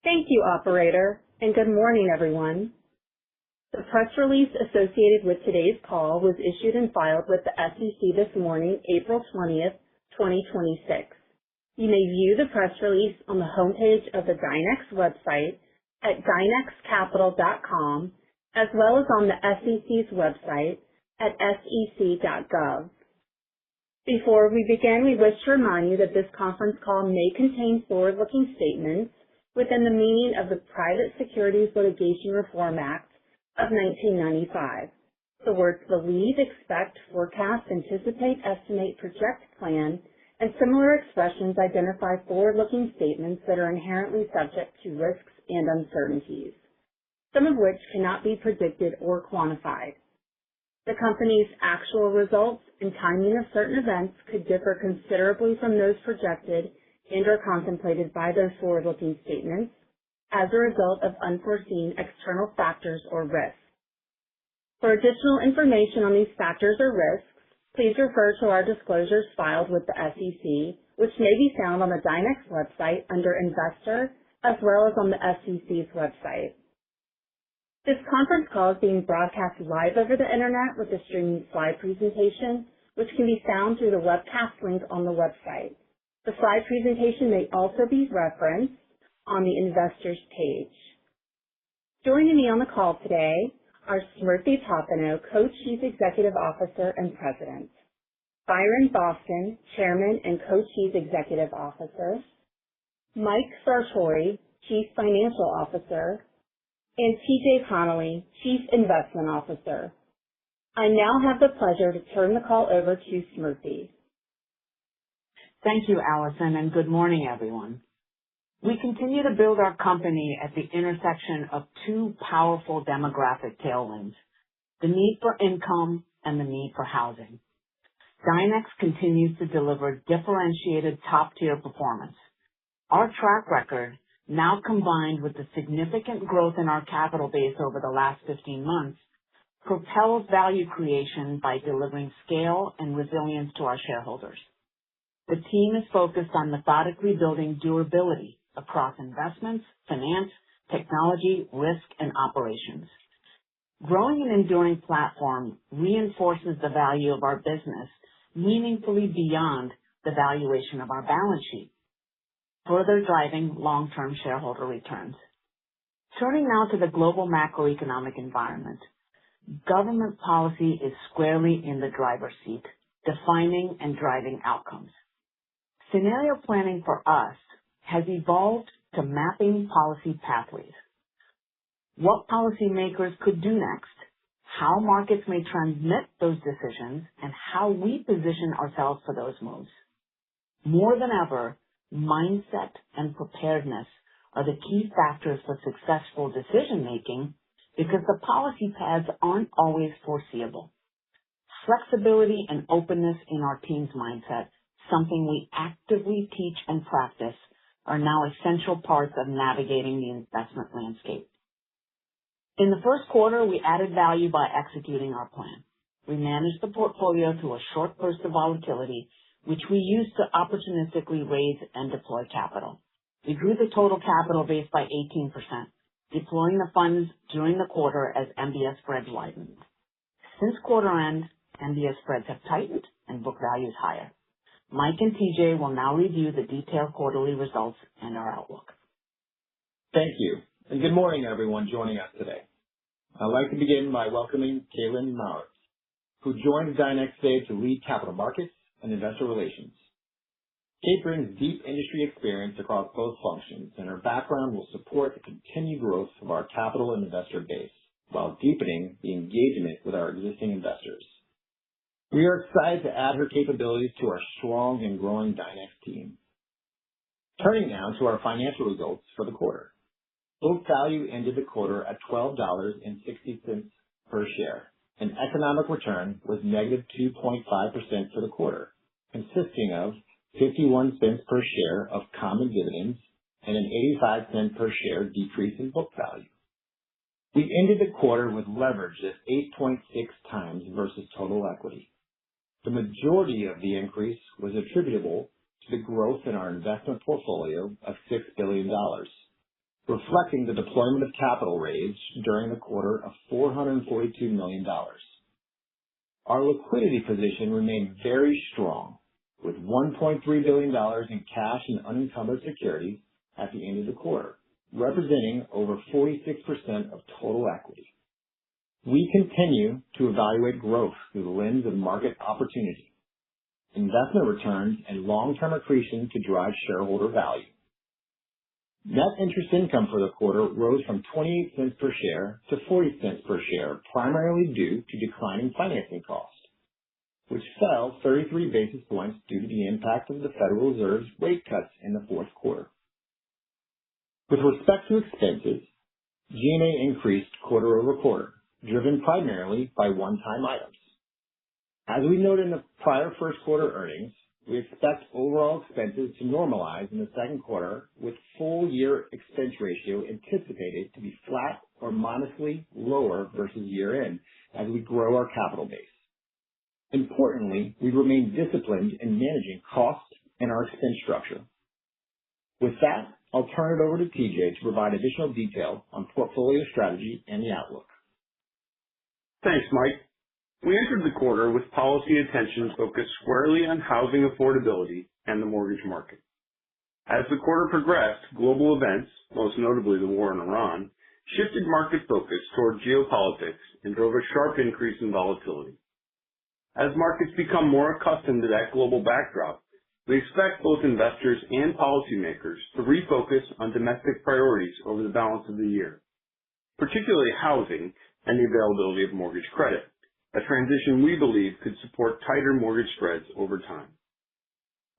Thank you, operator, and good morning, everyone. The press release associated with today's call was issued and filed with the SEC this morning, April 20th, 2026. You may view the press release on the homepage of the Dynex website at dynexcapital.com, as well as on the SEC's website at sec.gov. Before we begin, we wish to remind you that this conference call may contain forward-looking statements within the meaning of the Private Securities Litigation Reform Act of 1995. The words believe, expect, forecast, anticipate, estimate, project, plan, and similar expressions identify forward-looking statements that are inherently subject to risks and uncertainties, some of which cannot be predicted or quantified. The company's actual results and timing of certain events could differ considerably from those projected and or contemplated by those forward-looking statements as a result of unforeseen external factors or risks. For additional information on these factors or risks, please refer to our disclosures filed with the SEC, which may be found on the Dynex website under Investor, as well as on the SEC's website. This conference call is being broadcast live over the internet with a streaming slide presentation, which can be found through the webcast link on the website. The slide presentation may also be referenced on the Investors page. Joining me on the call today are Smriti Popenoe, Co-Chief Executive Officer and President, Byron Boston, Chairman and Co-Chief Executive Officer, Mike Sartori, Chief Financial Officer, and TJ Connolly, Chief Investment Officer. I now have the pleasure to turn the call over to Smriti. Thank you, Allison, and good morning, everyone. We continue to build our company at the intersection of two powerful demographic tailwinds, the need for income and the need for housing. Dynex continues to deliver differentiated top-tier performance. Our track record, now combined with the significant growth in our capital base over the last 15 months, propels value creation by delivering scale and resilience to our shareholders. The team is focused on methodically building durability across investments, finance, technology, risk, and operations. Growing an enduring platform reinforces the value of our business meaningfully beyond the valuation of our balance sheet, further driving long-term shareholder returns. Turning now to the global macroeconomic environment, government policy is squarely in the driver's seat, defining and driving outcomes. Scenario planning for us has evolved to mapping policy pathways. What policymakers could do next, how markets may transmit those decisions, and how we position ourselves for those moves. More than ever, mindset and preparedness are the key factors for successful decision-making because the policy paths aren't always foreseeable. Flexibility and openness in our team's mindset, something we actively teach and practice, are now essential parts of navigating the investment landscape. In the first quarter, we added value by executing our plan. We managed the portfolio through a short burst of volatility, which we used to opportunistically raise and deploy capital. We grew the total capital base by 18%, deploying the funds during the quarter as MBS spreads widened. Since quarter end, MBS spreads have tightened and book value is higher. Mike and TJ will now review the detailed quarterly results and our outlook. Thank you, and good morning, everyone joining us today. I'd like to begin by welcoming Kaylin Mauritz, who joined Dynex today to lead capital markets and investor relations. Kate brings deep industry experience across both functions, and her background will support the continued growth of our capital and investor base while deepening the engagement with our existing investors. We are excited to add her capabilities to our strong and growing Dynex team. Turning now to our financial results for the quarter. Book value ended the quarter at $12.60 per share. An economic return was negative 2.5% for the quarter, consisting of 51 cents per share of common dividends and an 85-cent per share decrease in book value. We ended the quarter with leverage at 8.6 times versus total equity. The majority of the increase was attributable to the growth in our investment portfolio of $6 billion. reflecting the deployment of capital raised during the quarter of $442 million. Our liquidity position remained very strong, with $1.3 billion in cash and unencumbered securities at the end of the quarter, representing over 46% of total equity. We continue to evaluate growth through the lens of market opportunity, investment returns, and long-term accretion to drive shareholder value. Net interest income for the quarter rose from 28 cents per share to 40 cents per share, primarily due to declining financing costs, which fell 33 basis points due to the impact of the Federal Reserve's rate cuts in the fourth quarter. With respect to expenses, G&A increased quarter over quarter, driven primarily by one-time items. As we noted in the prior first quarter earnings, we expect overall expenses to normalize in the second quarter, with full-year expense ratio anticipated to be flat or modestly lower versus year-end as we grow our capital base. Importantly, we remain disciplined in managing costs and our expense structure. With that, I'll turn it over to TJ to provide additional detail on portfolio strategy and the outlook. Thanks, Mike. We entered the quarter with policy attention focused squarely on housing affordability and the mortgage market. As the quarter progressed, global events, most notably the war in Iran, shifted market focus toward geopolitics and drove a sharp increase in volatility. As markets become more accustomed to that global backdrop, we expect both investors and policymakers to refocus on domestic priorities over the balance of the year, particularly housing and the availability of mortgage credit, a transition we believe could support tighter mortgage spreads over time.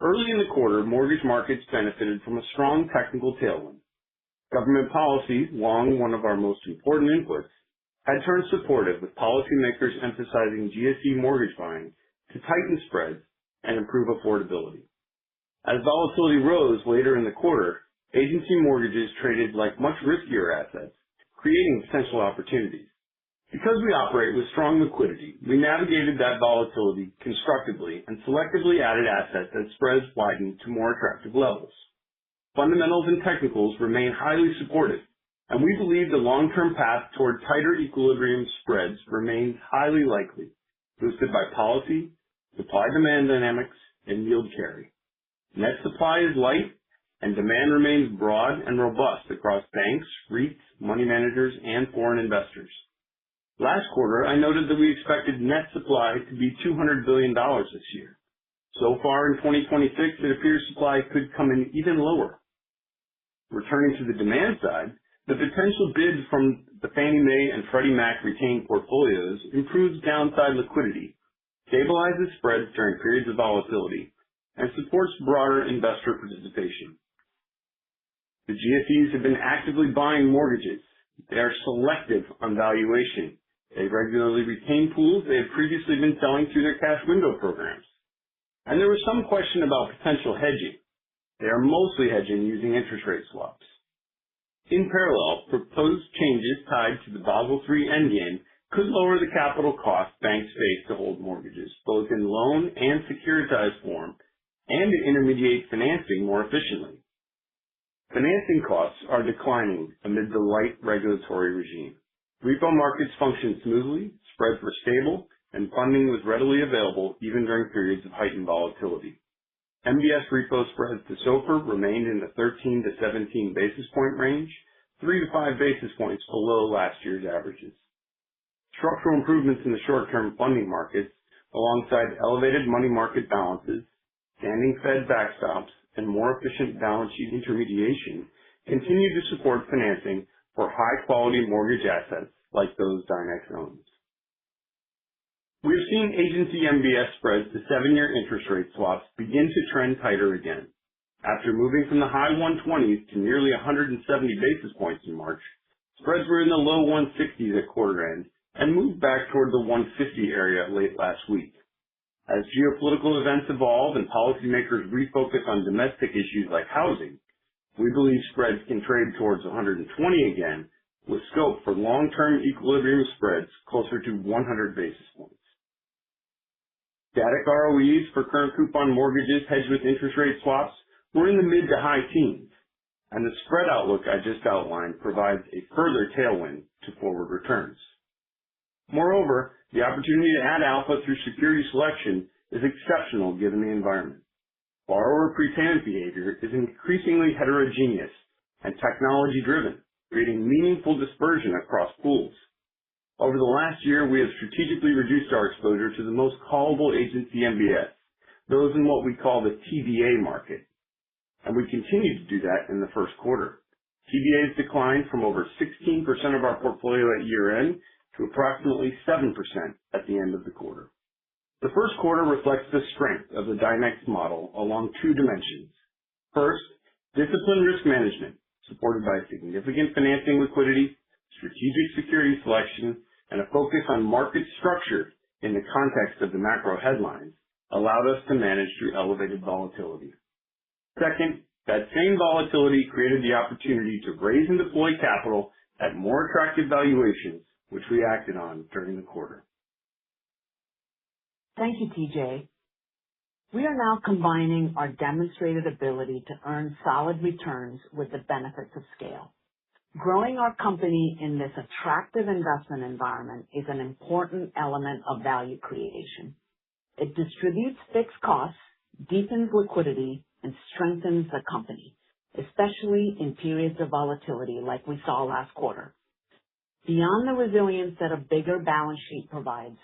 Early in the quarter, mortgage markets benefited from a strong technical tailwind. Government policy, long one of our most important inputs, had turned supportive, with policymakers emphasizing GSE mortgage buying to tighten spreads and improve affordability. As volatility rose later in the quarter, agency mortgages traded like much riskier assets, creating potential opportunities. Because we operate with strong liquidity, we navigated that volatility constructively and selectively added assets as spreads widened to more attractive levels. Fundamentals and technicals remain highly supportive, and we believe the long-term path toward tighter equilibrium spreads remains highly likely, boosted by policy, supply-demand dynamics, and yield carry. Net supply is light, and demand remains broad and robust across banks, REITs, money managers, and foreign investors. Last quarter, I noted that we expected net supply to be $200 billion this year. So far in 2026, it appears supply could come in even lower. Returning to the demand side, the potential bid from the Fannie Mae and Freddie Mac retained portfolios improves downside liquidity, stabilizes spreads during periods of volatility, and supports broader investor participation. The GSEs have been actively buying mortgages. They are selective on valuation. They regularly retain pools they have previously been selling through their cash window programs. And there was some question about potential hedging. They are mostly hedging using interest rate swaps. In parallel, proposed changes tied to the Basel III Endgame could lower the capital cost banks face to hold mortgages, both in loan and securitized form, and to intermediate financing more efficiently. Financing costs are declining amid the light regulatory regime. Repo markets functioned smoothly, spreads were stable, and funding was readily available even during periods of heightened volatility. MBS repo spreads to SOFR remained in the 13 to 17 basis point range, 3 to 5 basis points below last year's averages. Structural improvements in the short-term funding markets, alongside elevated money market balances, standing Fed backstops, and more efficient balance sheet intermediation, continue to support financing for high-quality mortgage assets like those Dynex owns. We have seen agency MBS spreads to 7-year interest rate swaps begin to trend tighter again. After moving from the high 120s to nearly 170 basis points in March, spreads were in the low 160s at quarter end and moved back toward the 150 area late last week. As geopolitical events evolve and policymakers refocus on domestic issues like housing, we believe spreads can trade towards 120 again, with scope for long-term equilibrium spreads closer to 100 basis points. Static ROEs for current coupon mortgages hedged with interest rate swaps were in the mid to high teens. and the spread outlook I just outlined provides a further tailwind to forward returns. Moreover, the opportunity to add alpha through security selection is exceptional given the environment. Borrower prepayment behavior is increasingly heterogeneous and technology-driven, creating meaningful dispersion across pools. Over the last year, we have strategically reduced our exposure to the most callable agency MBS, those in what we call the TBA market, and we continue to do that in the first quarter. TBAs declined from over 16% of our portfolio at year-end to approximately 7% at the end of the quarter. The first quarter reflects the strength of the Dynex model along two dimensions. First, disciplined risk management, supported by significant financing liquidity, strategic security selection, and a focus on market structure in the context of the macro headlines, allowed us to manage through elevated volatility. Second, that same volatility created the opportunity to raise and deploy capital at more attractive valuations, which we acted on during the quarter. Thank you, TJ. We are now combining our demonstrated ability to earn solid returns with the benefits of scale. Growing our company in this attractive investment environment is an important element of value creation. It distributes fixed costs, deepens liquidity, and strengthens the company, especially in periods of volatility like we saw last quarter. Beyond the resilience that a bigger balance sheet provides,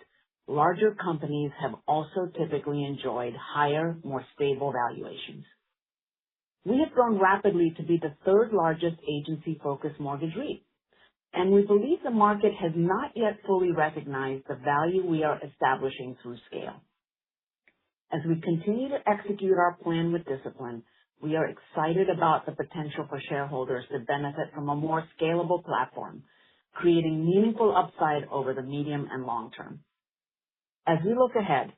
larger companies have also typically enjoyed higher, more stable valuations. We have grown rapidly to be the third largest agency-focused mortgage REIT, and we believe the market has not yet fully recognized the value we are establishing through scale. As we continue to execute our plan with discipline, we are excited about the potential for shareholders to benefit from a more scalable platform, creating meaningful upside over the medium and long term. As we look ahead,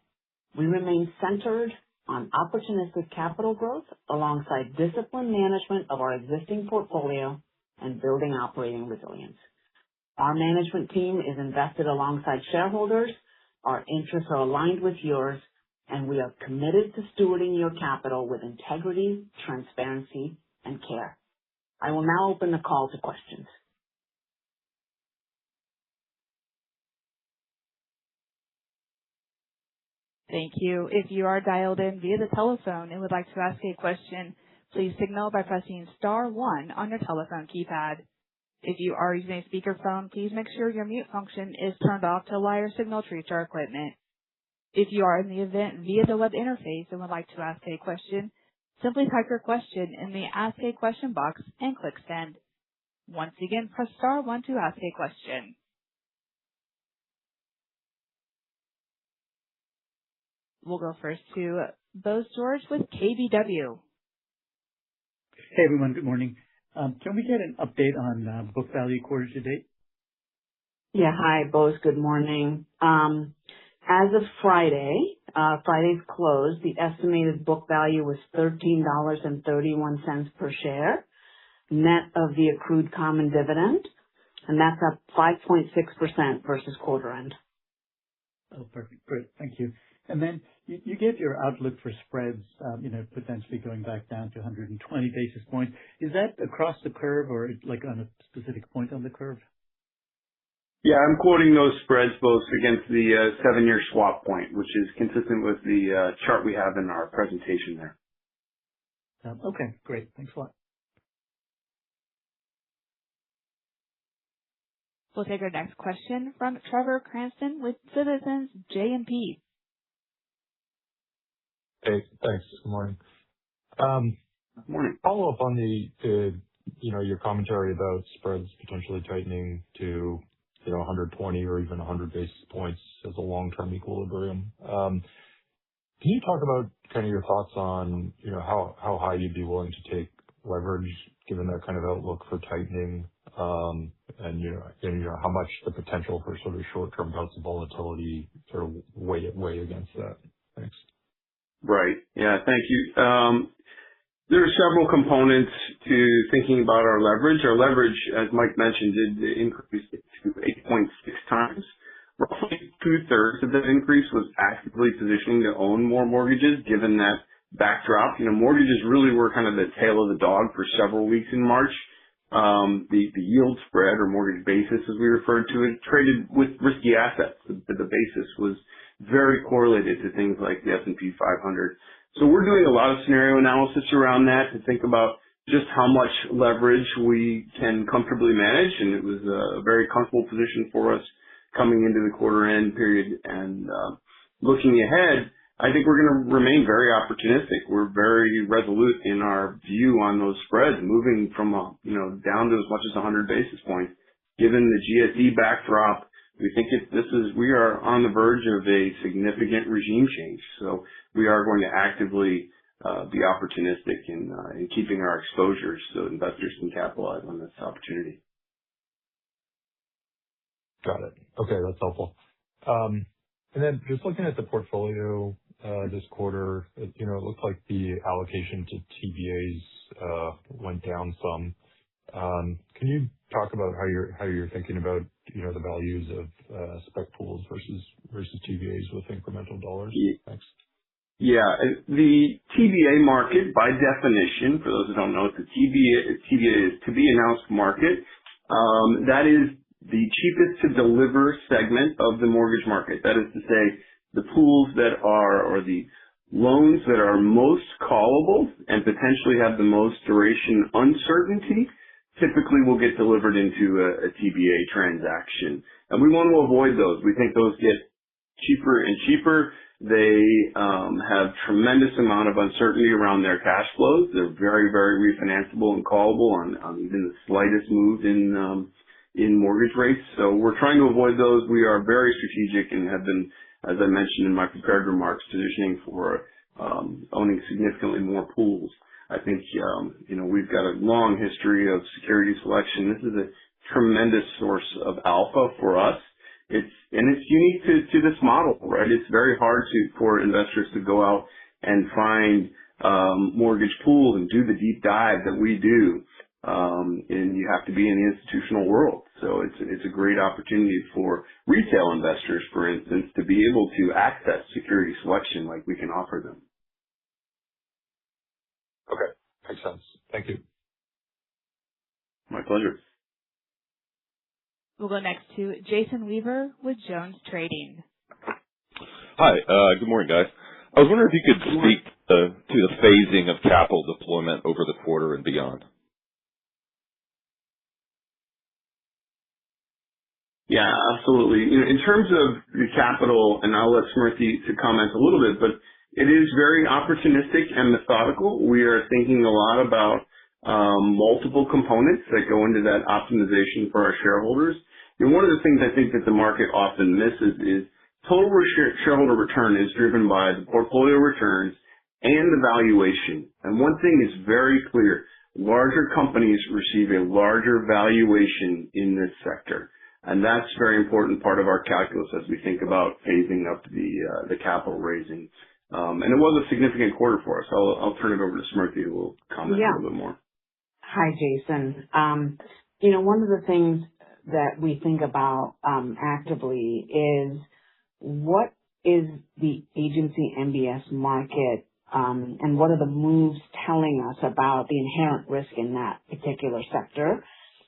we remain centered on opportunistic capital growth alongside disciplined management of our existing portfolio and building operating resilience. Our management team is invested alongside shareholders, our interests are aligned with yours, and we are committed to stewarding your capital with integrity, transparency, and care. I will now open the call to questions. Thank you. If you are dialed in via the telephone and would like to ask a question, please signal by pressing star 1 on your telephone keypad. If you are using a speakerphone, please make sure your mute function is turned off to allow your signal to reach our equipment. If you are in the event via the web interface and would like to ask a question, simply type your question in the Ask a Question box and click Send. Once again, press star 1 to ask a question. We'll go first to Bose George with KBW. Hey, everyone. Good morning. Can we get an update on book value quarter to date? Yeah. Hi, Bose. Good morning. As of Friday's close, the estimated book value was $13.31 per share, net of the accrued common dividend, and that's up 5.6% versus quarter end. Oh, perfect. Great. Thank you. And then you gave your outlook for spreads, potentially going back down to 120 basis points. Is that across the curve or like on a specific point on the curve? Yeah, I'm quoting those spreads both against the 7-year swap point, which is consistent with the chart we have in our presentation there. Okay, great. Thanks a lot. We'll take our next question from Trevor Cranston with Citizens JMP. Hey, thanks. Good morning. Good morning. Follow up on your commentary about spreads potentially tightening to 120 or even 100 basis points as a long-term equilibrium. Can you talk about kind of your thoughts on how high you'd be willing to take leverage given that kind of outlook for tightening, and how much the potential for sort of short-term bouts of volatility sort of weigh against that? Thanks. Right. Yeah, thank you. There are several components to thinking about our leverage. Our leverage, as Mike mentioned, did increase to 8.6 times. Roughly 2/3 of that increase was actively positioning to own more mortgages, given that backdrop. Mortgages really were kind of the tail of the dog for several weeks in March. The yield spread, or mortgage basis as we referred to it, traded with risky assets. The basis was very correlated to things like the S&P 500. So we're doing a lot of scenario analysis around that to think about just how much leverage we can comfortably manage, and it was a very comfortable position for us coming into the quarter end period. And looking ahead, I think we're going to remain very opportunistic. We're very resolute in our view on those spreads, moving from down to as much as 100 basis points. Given the GSE backdrop, we think we are on the verge of a significant regime change. So we are going to actively be opportunistic in keeping our exposures so investors can capitalize on this opportunity. Got it. Okay, that's helpful. And then just looking at the portfolio this quarter, it looks like the allocation to TBAs went down some. Can you talk about how you're thinking about the values of spec pools versus TBAs with incremental dollars? Thanks. Yeah, the TBA market, by definition, for those who don't know, the TBA is to be announced market. That is the cheapest to deliver segment of the mortgage market. That is to say, the pools that are, or the loans that are most callable and potentially have the most duration uncertainty, typically will get delivered into a TBA transaction. And we want to avoid those. We think those get cheaper and cheaper. They have tremendous amount of uncertainty around their cash flows. They're very, very refinanceable and callable on even the slightest move in mortgage rates. So we're trying to avoid those. We are very strategic and have been, as I mentioned in my prepared remarks, positioning for owning significantly more pools. I think, we've got a long history of security selection. This is a tremendous source of alpha for us. It's unique to this model, right? It's very hard for investors to go out and find mortgage pools and do the deep dive that we do. And you have to be in the institutional world. So it's a great opportunity for retail investors, for instance, to be able to access security selection like we can offer them. Okay. Makes sense. Thank you. My pleasure. We'll go next to Jason Weaver with Jones Trading. Hi. Good morning, guys. I was wondering if you could speak to the phasing of capital deployment over the quarter and beyond. Yeah, absolutely. In terms of the capital, and I'll let Smriti to comment a little bit, but it is very opportunistic and methodical. We are thinking a lot about multiple components that go into that optimization for our shareholders. And one of the things I think that the market often misses is total shareholder return is driven by the portfolio returns and the valuation. And one thing is very clear. Larger companies receive a larger valuation in this sector. And that's a very important part of our calculus as we think about phasing up the capital raising. And it was a significant quarter for us. I'll turn it over to Smriti, who will comment a little bit more. Hi, Jason. One of the things that we think about actively is what is the agency MBS market and what are the moves telling us about the inherent risk in that particular sector.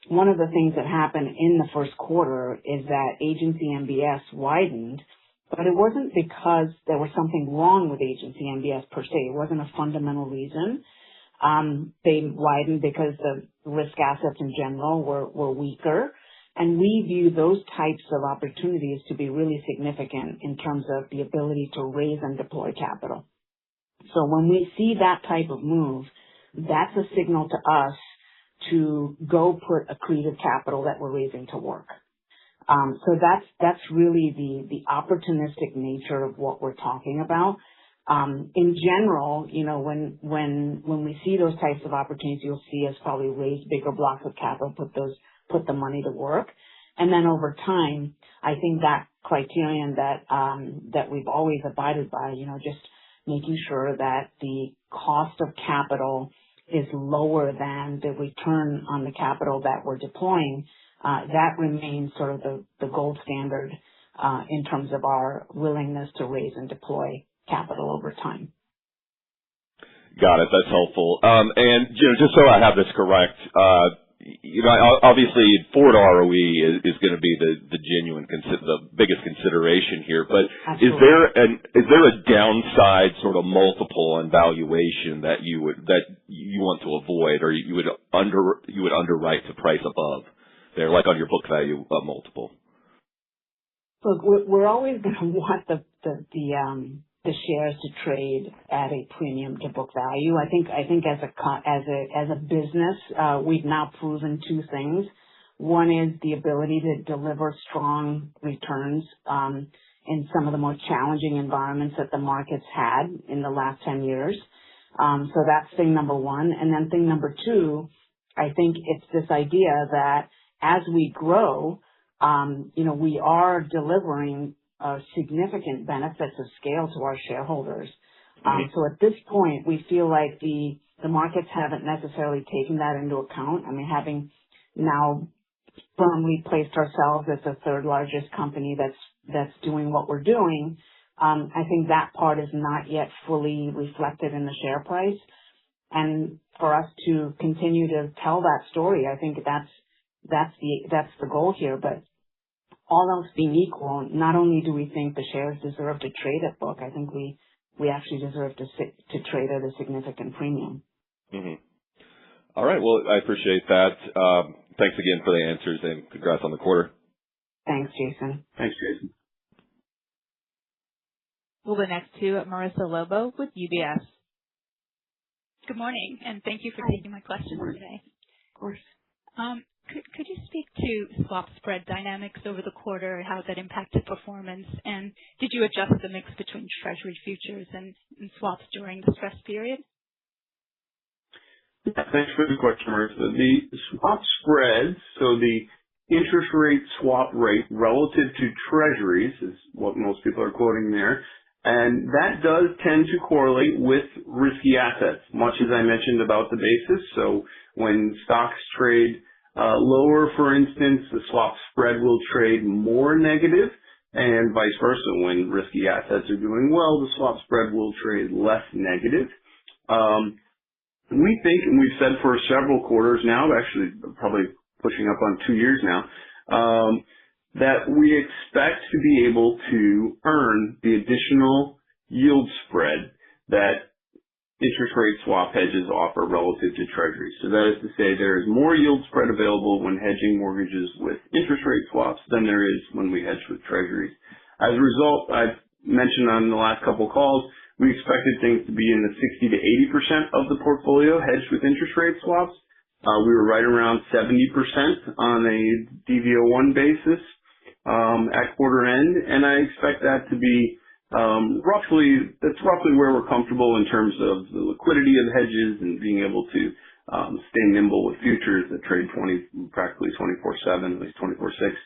One of the things that happened in the first quarter is that agency MBS widened, but it wasn't because there was something wrong with agency MBS per se. It wasn't a fundamental reason. They widened because the risk assets in general were weaker. And we view those types of opportunities to be really significant in terms of the ability to raise and deploy capital. So when we see that type of move, that's a signal to us to go put accretive capital that we're raising to work. So that's really the opportunistic nature of what we're talking about. In general, when we see those types of opportunities, you'll see us probably raise bigger blocks of capital, put the money to work. And then over time, I think that criterion that we've always abided by, just making sure that the cost of capital is lower than the return on the capital that we're deploying, that remains sort of the gold standard in terms of our willingness to raise and deploy capital over time. Got it. That's helpful. And just so I have this correct, obviously Forward ROE is going to be the genuine, the biggest consideration here. But Absolutely. is there a downside sort of multiple on valuation that you want to avoid, or you would underwrite to price above there, like on your book value multiple? Look, we're always going to want the shares to trade at a premium to book value. I think as a business, we've now proven two things. One is the ability to deliver strong returns in some of the most challenging environments that the market's had in the last 10 years. So that's thing number one. And then thing number two, I think it's this idea that as we grow, we are delivering significant benefits of scale to our shareholders. So at this point, we feel like the markets haven't necessarily taken that into account. I mean, having now firmly placed ourselves as the third largest company that's doing what we're doing, I think that part is not yet fully reflected in the share price. And for us to continue to tell that story, I think that's the goal here. But all else being equal, not only do we think the shares deserve to trade at book, I think we actually deserve to trade at a significant premium. Mm-hmm. All right. Well, I appreciate that. Thanks again for the answers, and congrats on the quarter. Thanks, Jason. Thanks, Jason. We'll go next to Marissa Lobo with UBS. Good morning, and thank you for taking my questions today. Of course. Could you speak to swap spread dynamics over the quarter, how that impacted performance, and did you adjust the mix between Treasury futures and swaps during the stress period? Yeah, thanks for the question, Marissa. The swap spreads, so the interest rate swap rate relative to Treasuries is what most people are quoting there, and that does tend to correlate with risky assets, much as I mentioned about the basis. So when stocks trade lower, for instance, the swap spread will trade more negative, and vice versa. When risky assets are doing well, the swap spread will trade less negative. We think, and we've said for several quarters now, actually probably pushing up on 2 years now, that we expect to be able to earn the additional yield spread that interest rate swap hedges offer relative to Treasuries. So that is to say there is more yield spread available when hedging mortgages with interest rate swaps than there is when we hedge with Treasuries. As a result, I've mentioned on the last couple of calls, we expected things to be in the 60 to 80% of the portfolio hedged with interest rate swaps. We were right around 70% on a DV01 basis at quarter end, and I expect that to be that's roughly where we're comfortable in terms of the liquidity of hedges and being able to stay nimble with futures that trade practically 24/7, at least 24/6.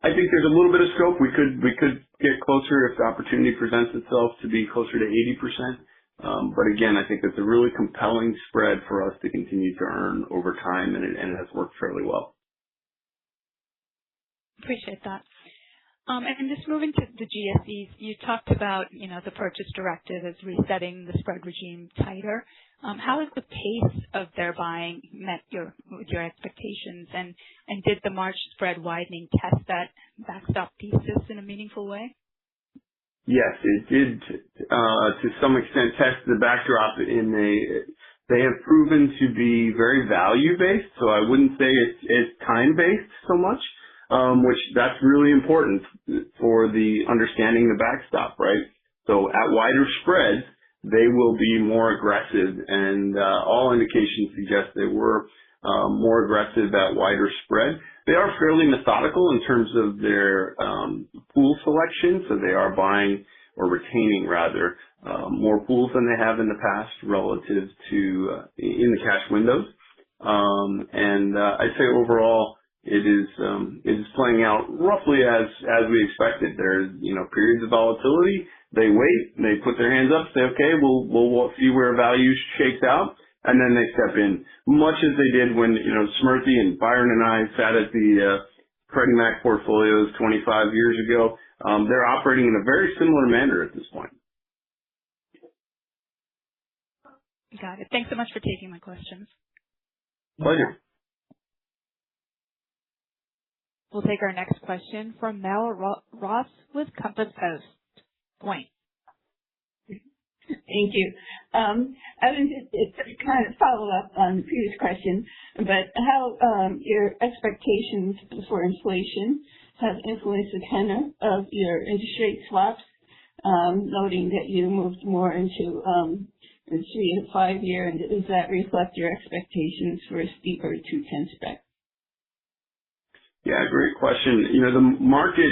I think there's a little bit of scope. We could get closer if the opportunity presents itself to be closer to 80%. But again, I think it's a really compelling spread for us to continue to earn over time, and it has worked fairly well. Appreciate that. And just moving to the GSEs, you talked about, the purchase directive as resetting the spread regime tighter. How has the pace of their buying met with your expectations? And did the March spread widening test that backstop thesis in a meaningful way? Yes, it did to some extent test the backdrop they have proven to be very value-based, so I wouldn't say it's time-based so much. Which that's really important for the understanding the backstop, right? So at wider spreads, they will be more aggressive, and all indications suggest they were more aggressive at wider spread. They are fairly methodical in terms of their pool selection, so they are buying or retaining rather more pools than they have in the past relative to in the cash windows. I'd say overall, it is playing out roughly as we expected. There's periods of volatility. They wait, they put their hands up, say, okay, we'll see where value shakes out, and then they step in, much as they did when Smriti and Byron and I sat at the Freddie Mac portfolios 25 years ago. They're operating in a very similar manner at this point. Got it. Thanks so much for taking my questions. Pleasure. We'll take our next question from Mel Ross with Compass Point. Thank you. I was just kind of follow up on the previous question, but how your expectations for inflation have influenced the tenor of your interest rate swaps, noting that you moved more into the 3 and 5 year, and does that reflect your expectations for a steeper 2-10 spread? Yeah, great question. The market,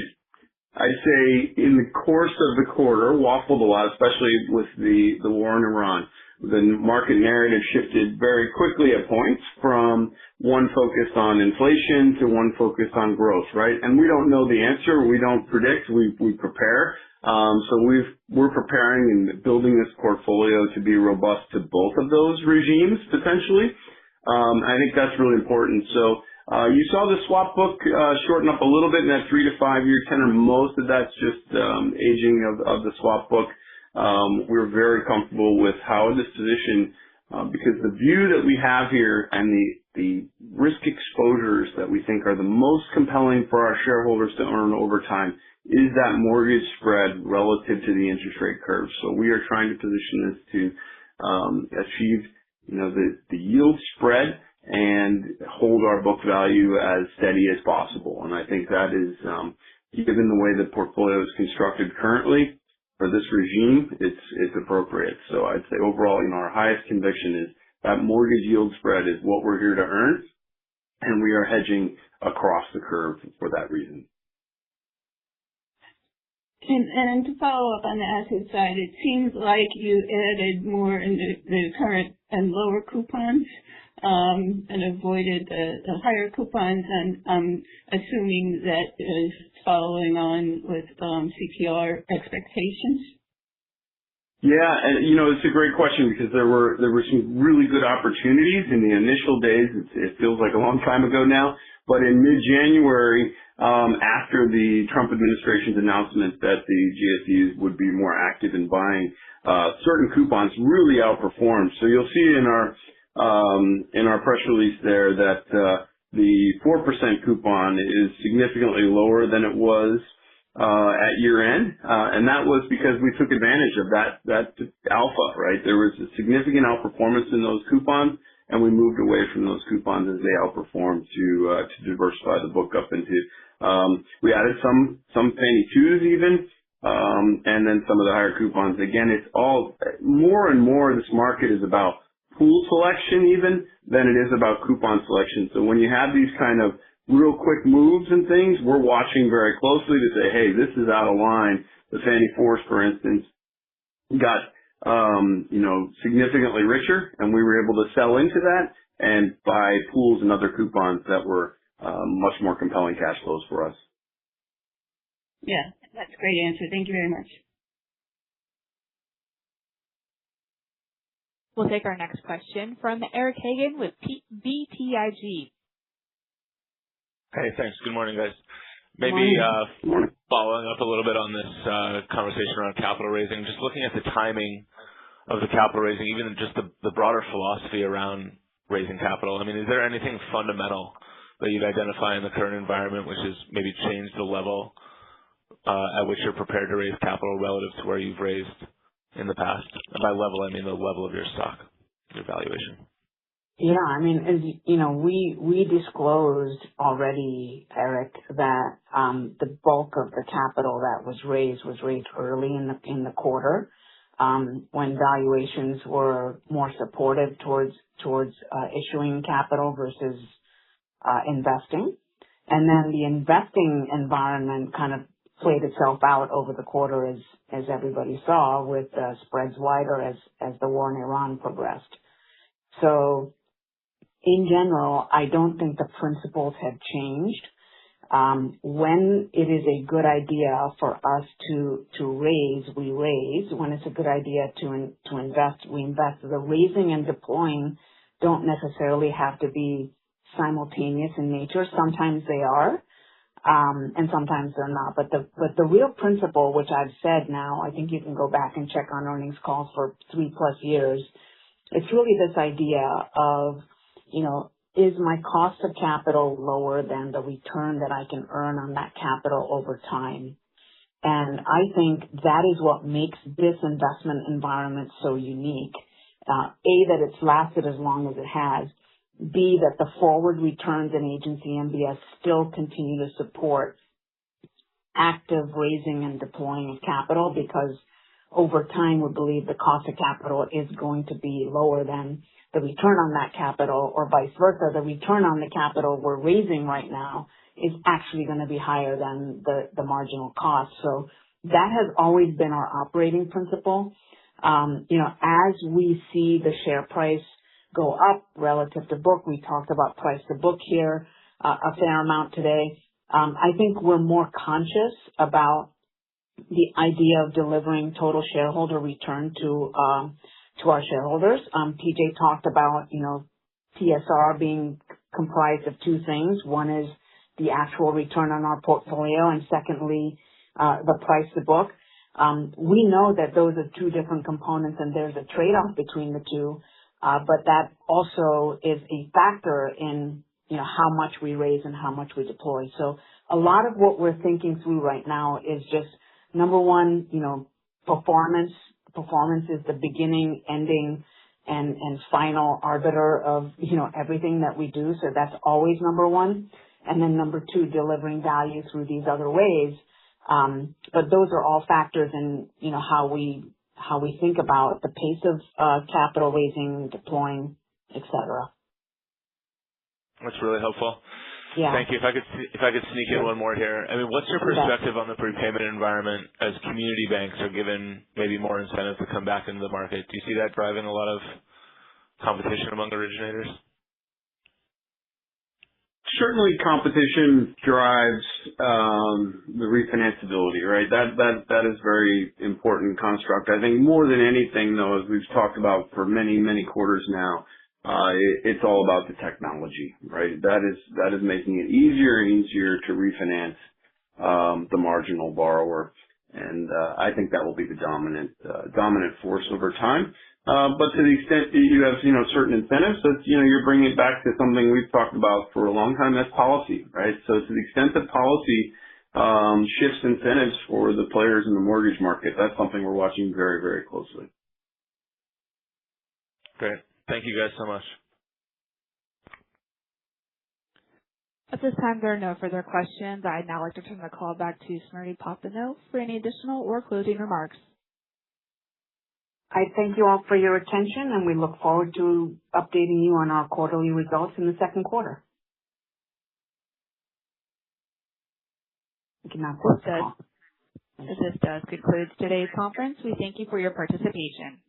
I'd say, in the course of the quarter, waffled a lot, especially with the war in Iran. The market narrative shifted very quickly at points from one focused on inflation to one focused on growth, right? And we don't know the answer. We don't predict. We prepare. So we're preparing and building this portfolio to be robust to both of those regimes, potentially. I think that's really important. So you saw the swap book shorten up a little bit in that 3 to 5 year tenor. Most of that's just aging of the swap book. We're very comfortable with how this position, because the view that we have here and the risk exposures that we think are the most compelling for our shareholders to earn over time is that mortgage spread relative to the interest rate curve. So we are trying to position this to achieve, the yield spread and hold our book value as steady as possible. And I think that is, given the way the portfolio is constructed currently for this regime, it's appropriate. So I'd say overall, our highest conviction is that mortgage yield spread is what we're here to earn, and we are hedging across the curve for that reason. And to follow up on the asset side, it seems like you added more in the current and lower coupons, and avoided the higher coupons, and I'm assuming that is following on with CPR expectations. Yeah, and it's a great question because there were some really good opportunities in the initial days. It feels like a long time ago now, but in mid-January, after the Trump administration's announcement that the GSEs would be more active in buying, certain coupons really outperformed. So you'll see in our press release there that the 4% coupon is significantly lower than it was at year end, and that was because we took advantage of that alpha, right? There was a significant outperformance in those coupons, and we moved away from those coupons as they outperformed to diversify the book up into. We added some Fannie 2s even, and then some of the higher coupons. Again, it's all more and more. This market is about pool selection even than it is about coupon selection. So when you have these kind of real quick moves and things, we're watching very closely to say, hey, this is out of line. The Fannie 4s, for instance, got significantly richer, and we were able to sell into that and buy pools and other coupons that were much more compelling cash flows for us. Yeah, that's a great answer. Thank you very much. We'll take our next question from Eric Hagen with BTIG. Hey, thanks. Good morning, guys. Maybe following up a little bit on this conversation around capital raising, just looking at the timing of the capital raising, even just the broader philosophy around raising capital. I mean, is there anything fundamental that you'd identify in the current environment which has maybe changed the level at which you're prepared to raise capital relative to where you've raised in the past? And by level, I mean the level of your stock, your valuation. Yeah, I mean, as we disclosed already, Eric, that the bulk of the capital that was raised early in the quarter, when valuations were more supportive towards issuing capital versus investing. And then the investing environment kind of played itself out over the quarter as everybody saw, with spreads wider as the war in Iran progressed. So in general, I don't think the principles have changed. When it is a good idea for us to raise, we raise. When it's a good idea to invest, we invest. The raising and deploying don't necessarily have to be simultaneous in nature. Sometimes they are, and sometimes they're not. But the real principle, which I've said now, I think you can go back and check on earnings calls for 3+ years, It's really this idea of, is my cost of capital lower than the return that I can earn on that capital over time? And I think that is what makes this investment environment so unique. A, that it's lasted as long as it has. B, that the forward returns in agency MBS still continue to support active raising and deploying of capital, because over time we believe the cost of capital is going to be lower than the return on that capital, or vice versa. The return on the capital we're raising right now is actually going to be higher than the marginal cost. So that has always been our operating principle. As we see the share price go up relative to book, we talked about price to book here a fair amount today. I think we're more conscious about the idea of delivering total shareholder return to our shareholders. TJ talked about, TSR being comprised of two things. One is the actual return on our portfolio, and secondly, the price to book. We know that those are two different components, and there's a trade-off between the two, but that also is a factor in how much we raise and how much we deploy. So a lot of what we're thinking through right now is just, number one, performance. Performance is the beginning, ending, and final arbiter of, everything that we do. So that's always number one. And then number two, delivering value through these other ways. But those are all factors in, how we think about the pace of capital raising, deploying, et cetera. That's really helpful. Yeah. Thank you. If I could sneak in one more here. I mean, what's your perspective on the prepayment environment as community banks are given maybe more incentive to come back into the market? Do you see that driving a lot of competition among originators? Certainly competition drives the refinanceability, right? That is very important construct. I think more than anything, though, as we've talked about for many, many quarters now, it's all about the technology, right? That is making it easier and easier to refinance the marginal borrower, and I think that will be the dominant force over time. But to the extent that you have certain incentives, that you're bringing it back to something we've talked about for a long time. That's policy, right? So to the extent that policy shifts incentives for the players in the mortgage market, that's something we're watching very, very closely. Great. Thank you guys so much. At this time, there are no further questions. I'd now like to turn the call back to Smriti Popenoe for any additional or closing remarks. I thank you all for your attention, and we look forward to updating you on our quarterly results in the second quarter. You can now close the call. This does conclude today's conference. We thank you for your participation.